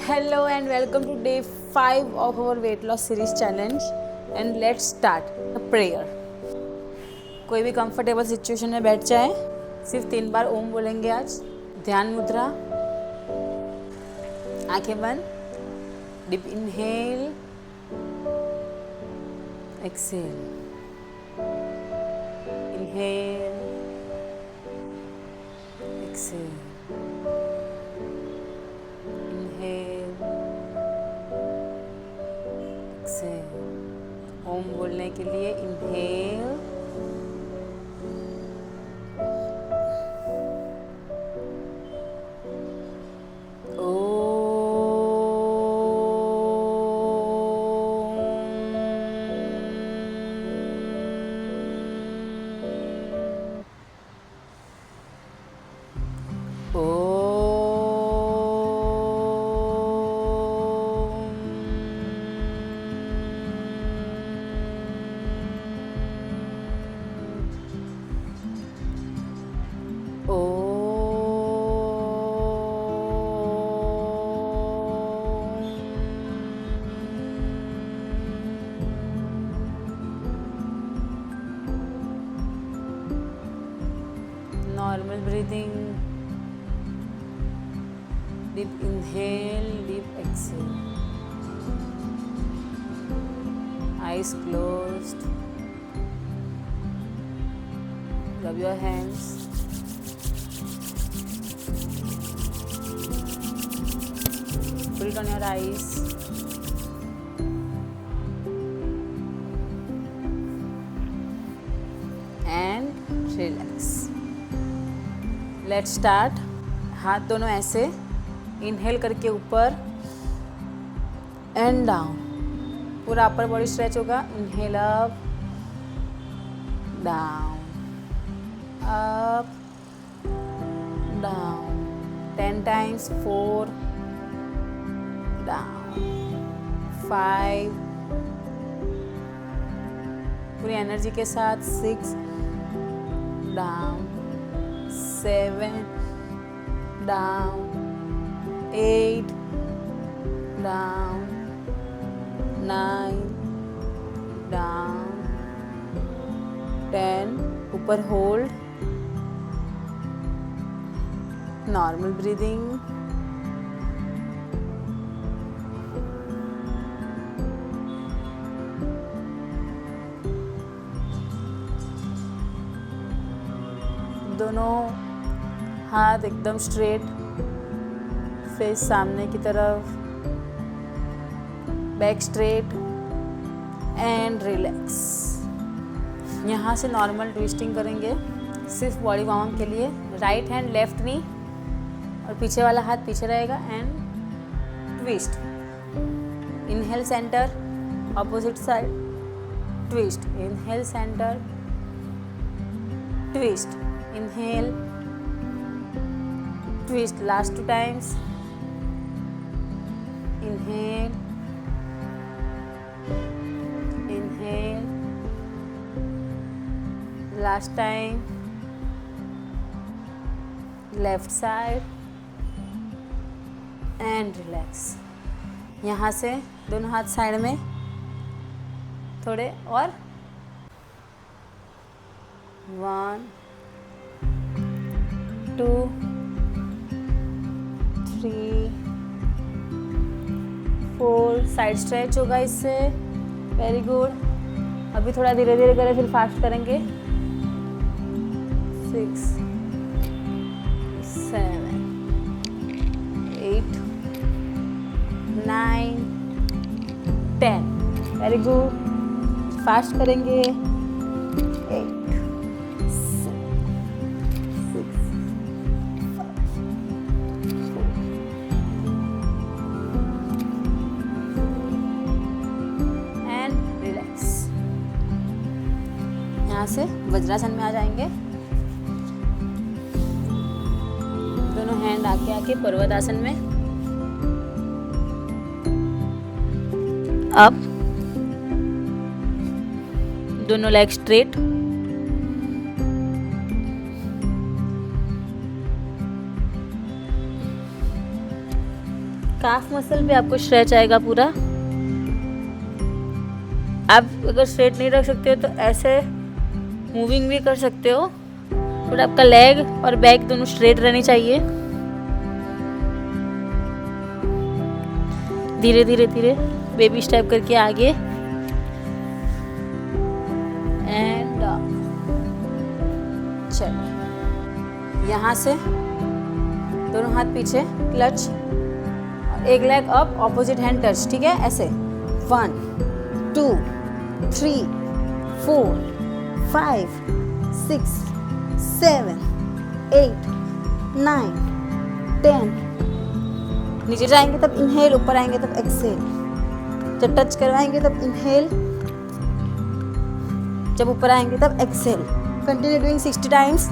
Hello and welcome to day 5 of our weight loss series challenge and let's start a prayer. कोई भी comfortable situation में बैठ जाए. सिर्फ 3 बार ओम बोलेंगे आज. ध्यान मुद्रा. आंखें बंद. Deep inhale, exhale. Inhale, exhale. Om बोलने के लिए inhale, normal breathing, deep inhale, deep exhale, eyes closed, rub your hands, put it on your eyes, and relax. Let's start. हाथ दोनों ऐसे. इनहेल करके ऊपर एंड डाउन. पूरा अपर बॉडी स्ट्रेच होगा. Inhale up, down, up, down. 10 times. 4, down, 5. पूरी energy के साथ. 6, डाउन, 7, down, 8, down, 9, down, 10. ऊपर होल्ड. Normal breathing. दोनों हाथ एकदम स्ट्रेट, फेस सामने की तरफ, बैक स्ट्रेट एंड रिलैक्स. यहाँ से नॉर्मल ट्विस्टिंग करेंगे सिर्फ बॉडी वार्म अप के लिए. राइट हैंड लेफ्ट नी और पीछे वाला हाथ पीछे रहेगा and twist. Inhale centre, opposite side, twist. Inhale centre, twist. Inhale, twist. Last 2 times. Inhale, inhale. Last time. Left side and relax. यहाँ से दोनों हाथ साइड में थोड़े और. 1, 2, 3, 4. साइड स्ट्रेच होगा इससे. Very good. अभी थोड़ा धीरे धीरे करें, फिर फास्ट करेंगे. 6, 7, 8, 9, 10. Very good. फास्ट करेंगे. 8, 6. यहाँ से वज्रासन में आ जाएंगे. दोनों हैंड आके आके पर्वत आसन में. अब दोनों लेग स्ट्रेट. काफ मसल पे आपको स्ट्रेच आएगा पूरा। आप अगर स्ट्रेट नहीं रख सकते हो तो ऐसे मूविंग भी कर सकते हो, बट आपका लेग और बैक दोनों स्ट्रेट रहनी चाहिए। धीरे धीरे धीरे बेबी स्टेप करके आगे एंड चलिए, यहाँ से दोनों हाथ पीछे क्लच और एक leg up, opposite hand touch, ठीक है, ऐसे 1 2 3 4 5 6 7 8 9 10। नीचे जाएंगे तब इनहेल, ऊपर आएंगे तब एक्सहेल। जब टच करवाएंगे तब इनहेल, जब ऊपर आएंगे तब exhale. Continue doing 60 times.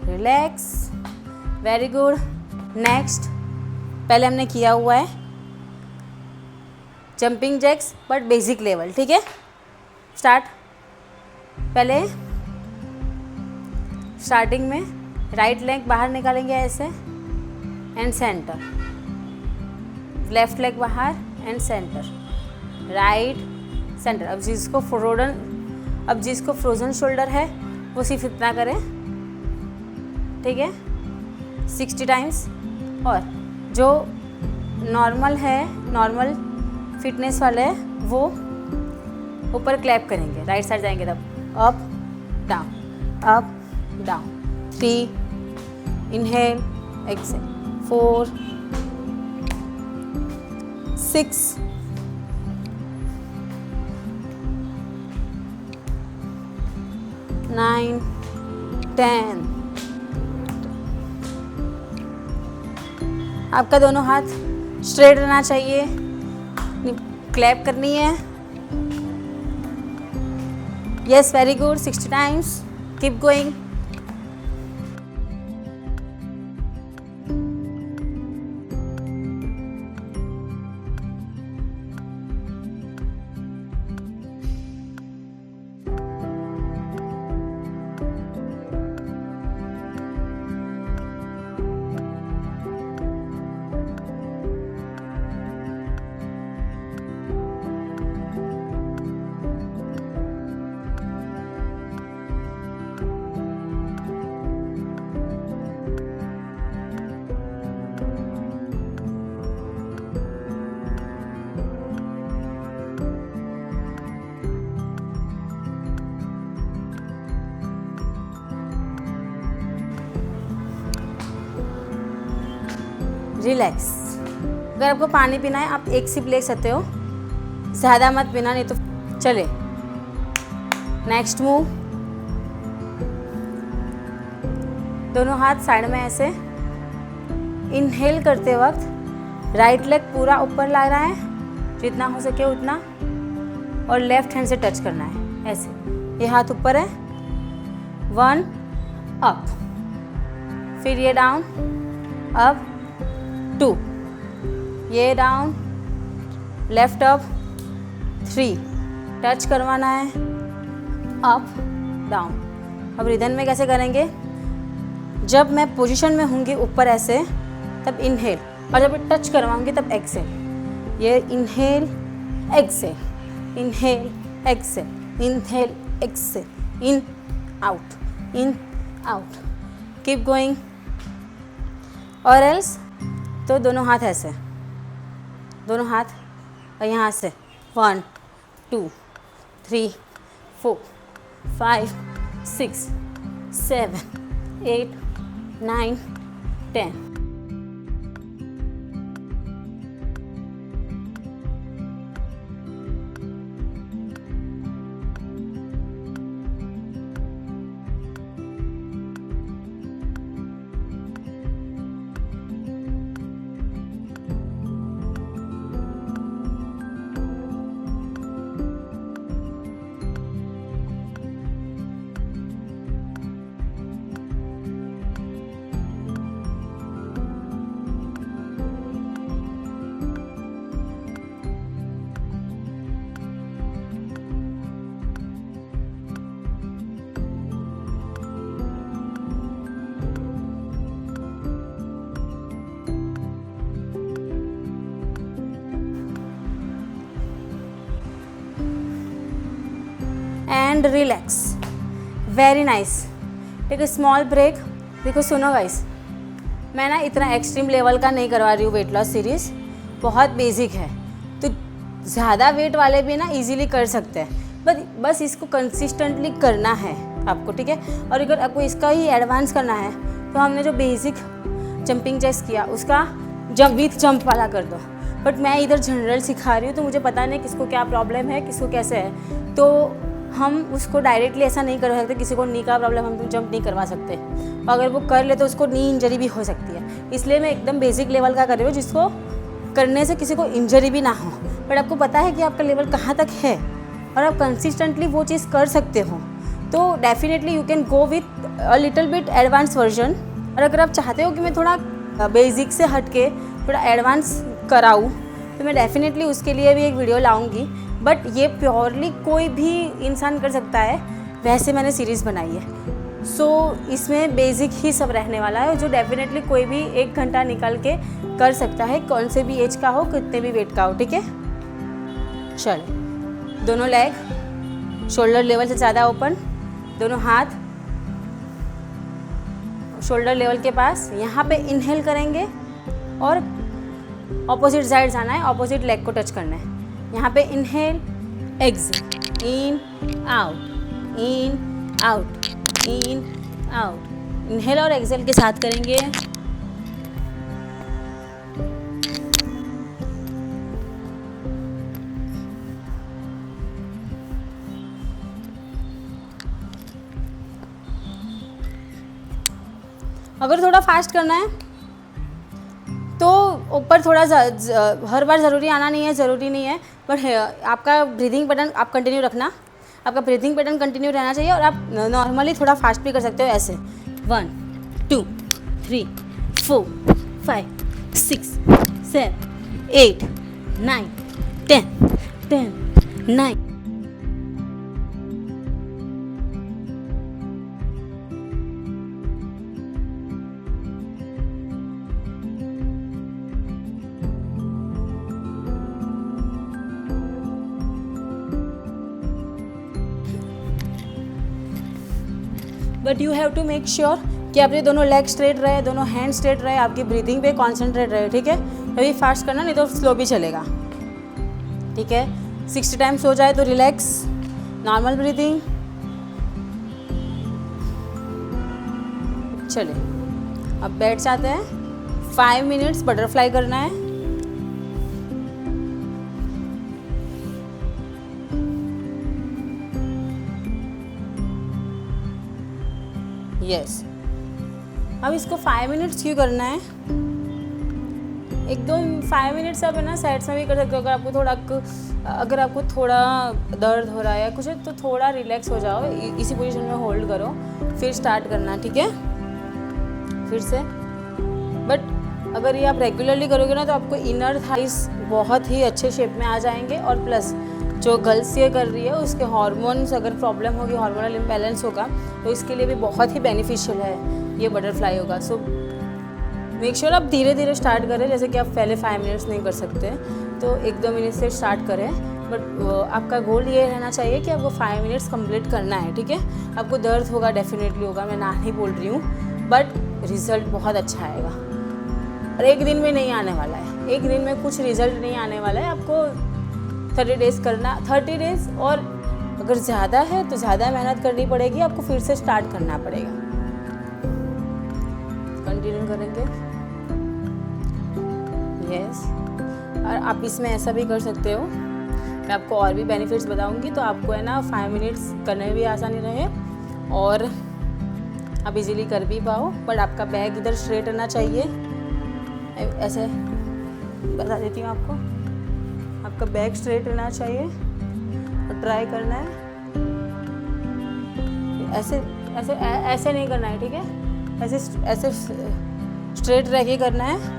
Relax, very good. Next, पहले हमने किया हुआ है jumping jacks but basic level, ठीक है। स्टार्ट। पहले स्टार्टिंग में राइट लेग बाहर निकालेंगे ऐसे एंड सेंटर, लेफ्ट लेग बाहर एंड सेंटर, राइट सेंटर। अब जिसको फ्रोजन शोल्डर है वो सिर्फ इतना करें, ठीक है, 60 टाइम्स। और जो नॉर्मल है, नॉर्मल फिटनेस वाले है, वो ऊपर क्लैप करेंगे, राइट साइड जाएंगे तब up down up down. 3 inhale exhale, 4 6 9 10। आपका दोनों हाथ स्ट्रेट रहना चाहिए, क्लैप करनी है। Yes, very good, 60 times, keep going. Relax. अगर आपको पानी पीना है आप एक सिप ले सकते हो, ज़्यादा मत पीना, नहीं तो चले। नेक्स्ट मूव, दोनों हाथ साइड में ऐसे। इनहेल करते वक्त राइट लेग पूरा ऊपर ला रहा है, जितना हो सके उतना, और लेफ्ट हैंड से टच करना है ऐसे। ये हाथ ऊपर है, 1 अप, फिर ये डाउन अप 2, ये डाउन लेफ्ट अप 3, टच करवाना है अप डाउन। अब रिदम में कैसे करेंगे, जब मैं पोजीशन में होंगी ऊपर ऐसे तब इनहेल, और जब टच करवाऊंगी तब एक्सेल। ये inhale exhale, inhale exhale, inhale exhale, in out, keep going. और एल्स तो दोनों हाथ ऐसे, दोनों हाथ, और यहाँ से 1 2 3 4 5 6 7 8 9 10. And relax. Very nice. Take a small break. देखो सुनो गाइस, मैं ना इतना एक्सट्रीम लेवल का नहीं करवा रही हूँ वेट लॉस सीरीज़, बहुत बेसिक है, तो ज़्यादा वेट वाले भी ना इजीली कर सकते हैं, बस इसको कंसिस्टेंटली करना है आपको, ठीक है. और अगर आपको इसका ही एडवांस करना है तो हमने जो बेसिक जंपिंग जैक्स किया उसका विथ जंप वाला कर दो. बट मैं इधर जनरल सिखा रही हूँ, तो मुझे पता नहीं किसको क्या प्रॉब्लम है, किसको कैसे है, तो हम उसको डायरेक्टली ऐसा नहीं कर सकते. किसी को नी का प्रॉब्लम, हम जंप नहीं करवा सकते, अगर वो कर ले तो उसको नी इंजरी भी हो सकती है. इसलिए मैं एकदम बेसिक लेवल का कर रही हूँ, जिसको करने से किसी को इंजरी भी ना हो. बट आपको पता है कि आपका लेवल कहाँ तक है और आप कंसिस्टेंटली वो चीज़ कर सकते हो, तो definitely you can go with a little bit advance version. और अगर आप चाहते हो कि मैं थोड़ा बेसिक से हट के थोड़ा एडवांस कराऊँ, तो मैं डेफिनेटली उसके लिए भी एक वीडियो लाऊंगी. बट ये प्योरली कोई भी इंसान कर सकता है, वैसे मैंने सीरीज़ बनाई है. सो इसमें बेसिक ही सब रहने वाला है, जो डेफिनेटली कोई भी 1 घंटा निकाल के कर सकता है, कौन से भी एज का हो, कितने भी वेट का हो, ठीक है. चलो, दोनों लेग शोल्डर लेवल से ज़्यादा ओपन, दोनों हाथ शोल्डर लेवल के पास. यहाँ पे इनहेल करेंगे और ऑपोजिट साइड जाना है, ऑपोजिट लेग को टच करना है. यहाँ पे inhale, exhale, in out, in out, in out. Inhale और एक्सेल के साथ करेंगे. अगर थोड़ा फास्ट करना है तो ऊपर थोड़ा हर बार ज़रूरी आना नहीं है, ज़रूरी नहीं है, बट आपका ब्रीदिंग पैटर्न आप कंटिन्यू रखना. आपका ब्रीदिंग पैटर्न कंटिन्यू रहना चाहिए, और आप नॉर्मली थोड़ा फास्ट भी कर सकते हो, ऐसे 1 2 3 4 5 6 7 8 9 10 10 9. But you have to make sure कि आपके दोनों लेग स्ट्रेट रहे, दोनों हैंड स्ट्रेट रहे, आपकी ब्रीदिंग पे कॉन्सेंट्रेट रहे, ठीक है. अभी फास्ट करना, नहीं तो स्लो भी चलेगा, ठीक है. 60 टाइम्स हो जाए तो रिलैक्स, नॉर्मल ब्रीदिंग. चलिए अब बैठ जाते हैं. 5 मिनट्स बटरफ्लाई करना है. यस. अब इसको 5 मिनट्स क्यों करना है, एकदम 5 मिनट्स आप है ना साइड्स में भी कर सकते हो. अगर आपको थोड़ा दर्द हो रहा है या कुछ है, तो थोड़ा रिलैक्स हो जाओ, इसी पोजीशन में होल्ड करो, फिर स्टार्ट करना, ठीक है, फिर से. बट अगर ये आप रेगुलरली करोगे ना, तो आपको इनर थाइस बहुत ही अच्छे शेप में आ जाएंगे. और प्लस जो गर्ल्स ये कर रही है, उसके हार्मोन्स अगर प्रॉब्लम होगी, हार्मोनल इम्बैलेंस होगा, तो इसके लिए भी बहुत ही बेनिफिशियल है ये बटरफ्लाई होगा. सो मेक श्योर आप धीरे धीरे स्टार्ट करें, जैसे कि आप पहले 5 मिनट्स नहीं कर सकते, तो 1-2 मिनट से स्टार्ट करें. बट आपका गोल ये रहना चाहिए कि आपको 5 मिनट्स कंप्लीट करना है, ठीक है. आपको दर्द होगा, डेफिनेटली होगा, मैं ना नहीं बोल रही हूँ, बट रिज़ल्ट बहुत अच्छा आएगा. और 1 दिन में नहीं आने वाला है, 1 दिन में कुछ रिज़ल्ट नहीं आने वाला है. आपको 30 डेज़ करना, 30 डेज़, और अगर ज़्यादा है तो ज़्यादा मेहनत करनी पड़ेगी, आपको फिर से स्टार्ट करना पड़ेगा. कंटिन्यू करेंगे। यस, और आप इसमें ऐसा भी कर सकते हो, मैं आपको और भी बेनिफिट्स बताऊंगी, तो आपको है ना 5 मिनट्स करने में भी आसानी रहे और आप इजीली कर भी पाओ। बट आपका बैक इधर स्ट्रेट रहना चाहिए, ऐसे बता देती हूँ आपको, आपका बैक स्ट्रेट रहना चाहिए और ट्राई करना है ऐसे ऐसे ऐसे नहीं करना है, ठीक है, ऐसे स्ट्रेट रह के करना है।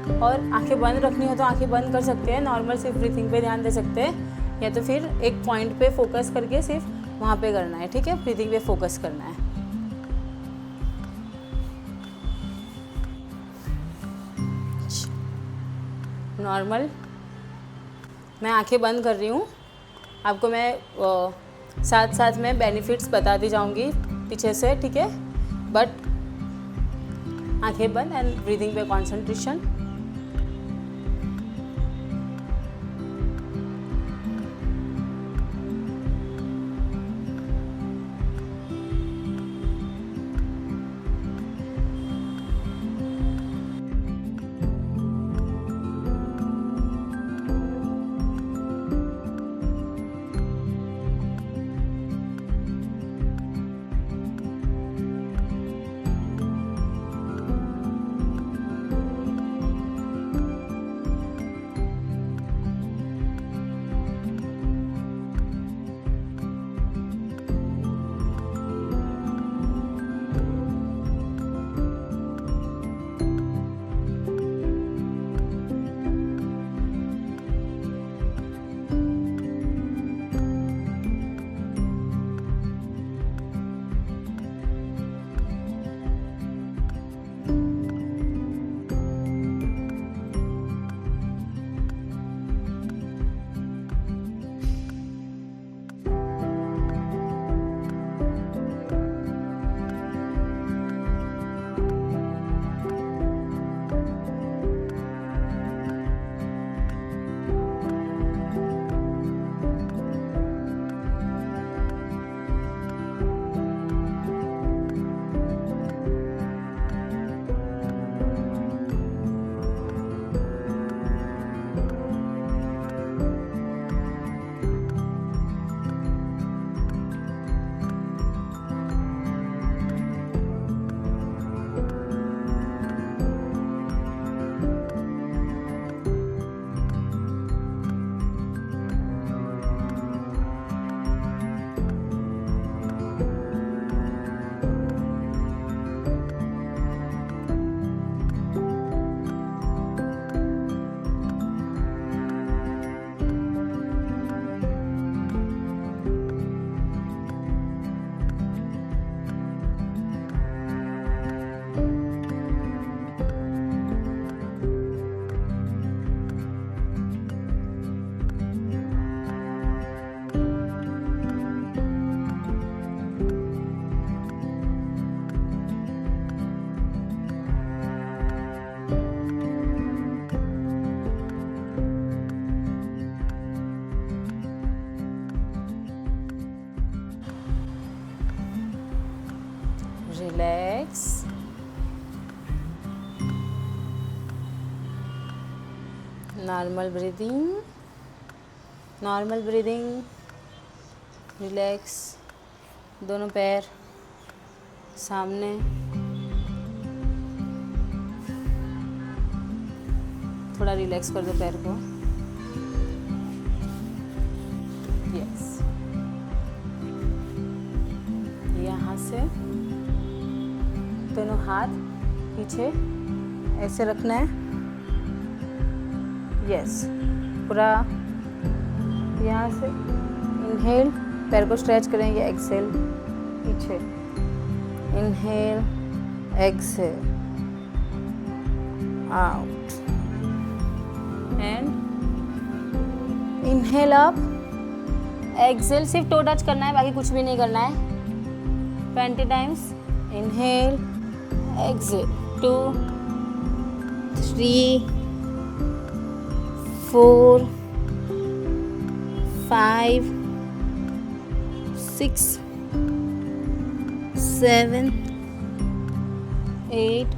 और आंखें बंद रखनी हो तो आंखें बंद कर सकते हैं, नॉर्मल सिर्फ ब्रीथिंग पे ध्यान दे सकते हैं, या तो फिर एक पॉइंट पे फोकस करके सिर्फ वहाँ पे करना है, ठीक है, ब्रीथिंग पे फोकस करना है। नॉर्मल मैं आंखें बंद कर रही हूँ, आपको मैं साथ साथ में बेनिफिट्स बताती जाऊँगी पीछे से, ठीक है, बट आंखें बंद एंड ब्रीदिंग पे concentration. Relax. Normal breathing. Normal breathing. Relax. दोनों पैर सामने, थोड़ा रिलैक्स कर दो पैर को। यस, यहाँ से दोनों हाथ पीछे ऐसे रखना है। यस, पूरा यहाँ से इनहेल, पैर को स्ट्रेच करेंगे, एक्सेल पीछे, inhale, exhale, out and inhale up, exhale, सिर्फ टो टच करना है, बाकी कुछ भी नहीं करना है। 20 times, inhale, exhale, 2, 3, 4, 5, 6, 7, 8,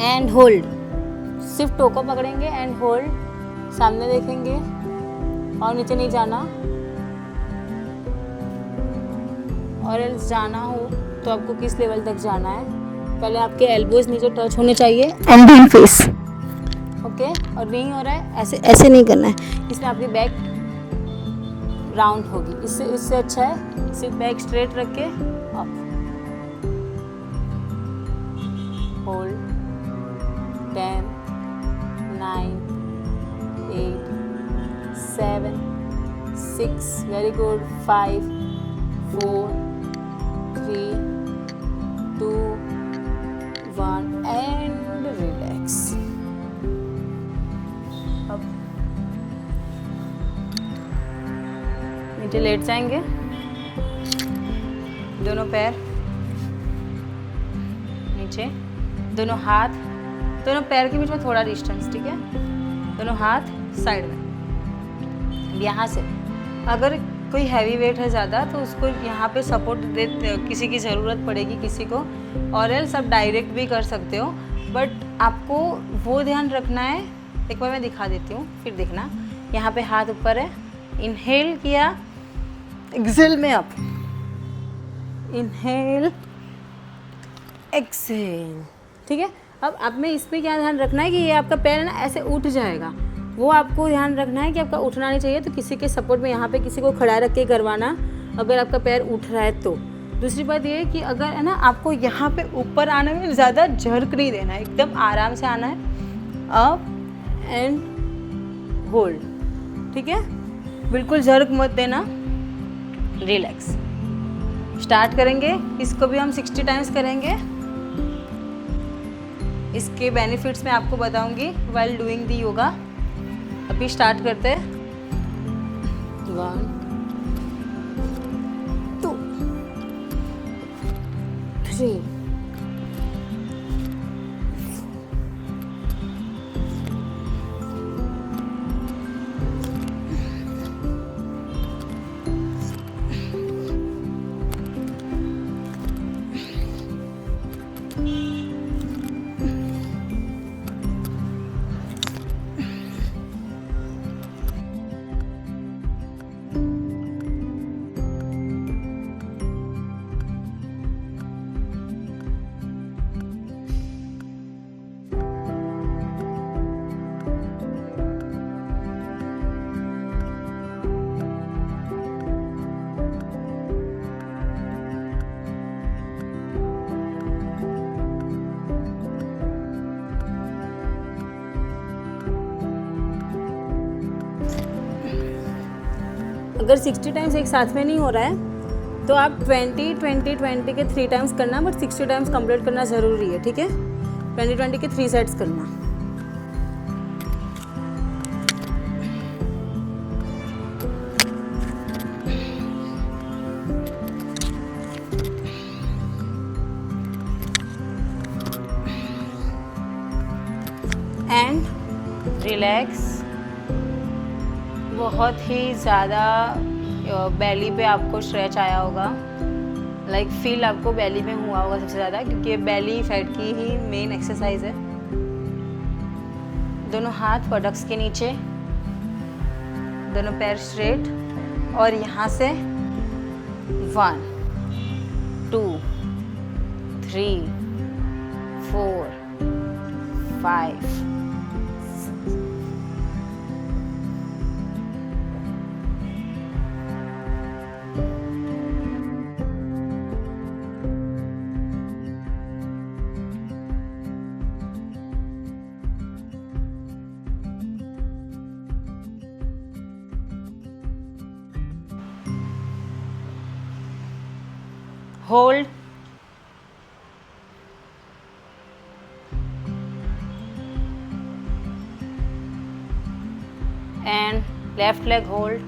and hold, सिर्फ टो को पकड़ेंगे एंड होल्ड, सामने देखेंगे और नीचे नहीं जाना, और एल्स जाना हो तो आपको किस लेवल तक जाना है, पहले आपके एल्बोज नीचे टच होने चाहिए एंड देन फेस, ओके। और नहीं हो रहा है ऐसे, ऐसे नहीं करना है, इसमें आपकी बैक राउंड होगी, इससे अच्छा है सिर्फ बैक स्ट्रेट रख के up, hold, 10 9 8 7 6, very good, 5 4 3 2 1 and relax. अब नीचे लेट जाएंगे, दोनों पैर नीचे, दोनों हाथ, दोनों पैर के बीच में थोड़ा डिस्टेंस, ठीक है, दोनों हाथ साइड में। यहाँ से अगर कोई हैवी वेट है ज़्यादा तो उसको यहाँ पे सपोर्ट दे, किसी की ज़रूरत पड़ेगी किसी को, और एल्स आप डायरेक्ट भी कर सकते हो, बट आपको वो ध्यान रखना है, एक बार मैं दिखा देती हूँ फिर देखना। यहाँ पे हाथ ऊपर है, इनहेल किया, एक्सेल में अप, इनहेल एक्सेल, ठीक है। अब आप में इसमें क्या ध्यान रखना है कि ये आपका पैर ना ऐसे उठ जाएगा, वो आपको ध्यान रखना है कि आपका उठना नहीं चाहिए, तो किसी के सपोर्ट में यहाँ पे किसी को खड़ा रख के करवाना अगर आपका पैर उठ रहा है तो। दूसरी बात ये है कि अगर है ना आपको यहाँ पे ऊपर आने में ज़्यादा झर्क नहीं देना है, एकदम आराम से आना है, अप एंड होल्ड, ठीक है, बिल्कुल झर्क मत देना, रिलैक्स। स्टार्ट करेंगे, इसको भी हम 60 टाइम्स करेंगे। इसके बेनिफिट्स मैं आपको बताऊंगी व्हाइल डूइंग द योगा। अभी स्टार्ट करते हैं, 1 2 3 अगर 60 टाइम्स एक साथ में नहीं हो रहा है तो आप 20 20 20 के 3 टाइम्स करना, बट 60 टाइम्स कंप्लीट करना ज़रूरी है, ठीक है। 20 20 के 3 सेट्स करना। And relax. बहुत ही ज़्यादा बेली पे आपको स्ट्रेच आया होगा, लाइक फील आपको बेली में हुआ होगा सबसे ज़्यादा, क्योंकि बेली फैट की ही मेन एक्सरसाइज है। दोनों हाथ बटक्स के नीचे, दोनों पैर स्ट्रेट, और यहाँ से 1 2 3 4 5 hold, and left leg hold,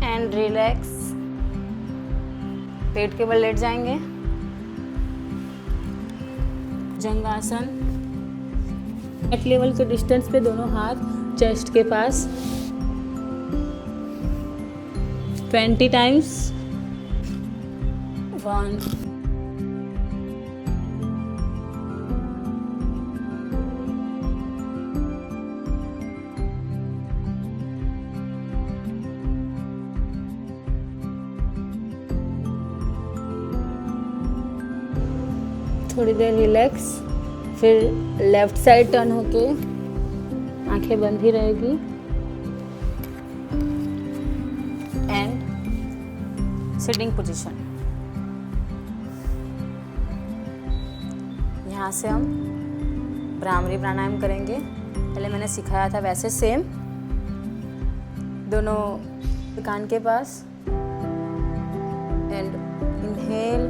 and relax। पेट के बल लेट जाएंगे, जंगासन। नेक लेवल के डिस्टेंस पे दोनों हाथ चेस्ट के पास, 20 टाइम्स fun. थोड़ी देर रिलैक्स, फिर लेफ्ट साइड टर्न होके आंखें बंद ही रहेगी एंड सिटिंग पोजीशन। यहाँ से हम भ्रामरी प्राणायाम करेंगे। पहले मैंने सिखाया था वैसे सेम, दोनों कान के पास एंड इनहेल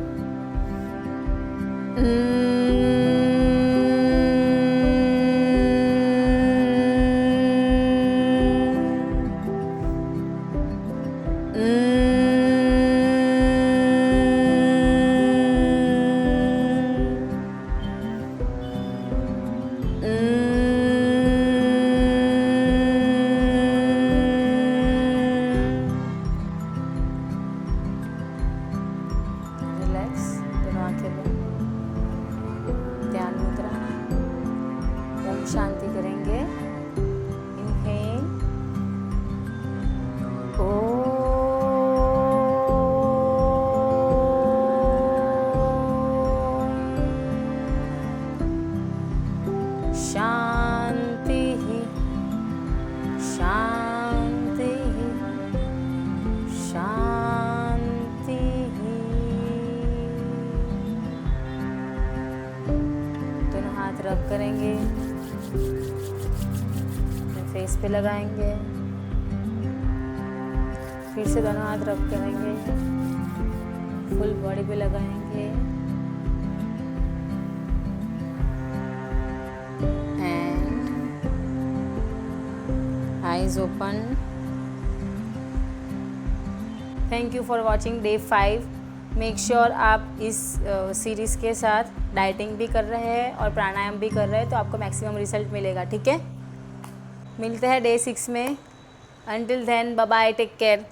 रिलैक्स, दोनों आंखें बंद, ध्यान मुद्रा। ओम शांति करेंगे। इनहेल शांति शांति शांति। दोनों हाथ रब करेंगे, फेस पे लगाएंगे, फिर से दोनों हाथ रब करेंगे, फुल बॉडी पे लगाएंगे and eyes open. Thank you for watching day 5। Make sure आप इस सीरीज़ के साथ डाइटिंग भी कर रहे हैं और प्राणायाम भी कर रहे हैं, तो आपको मैक्सिमम रिजल्ट मिलेगा। ठीक है, मिलते हैं डे 6 में। Until then, bye bye, take care.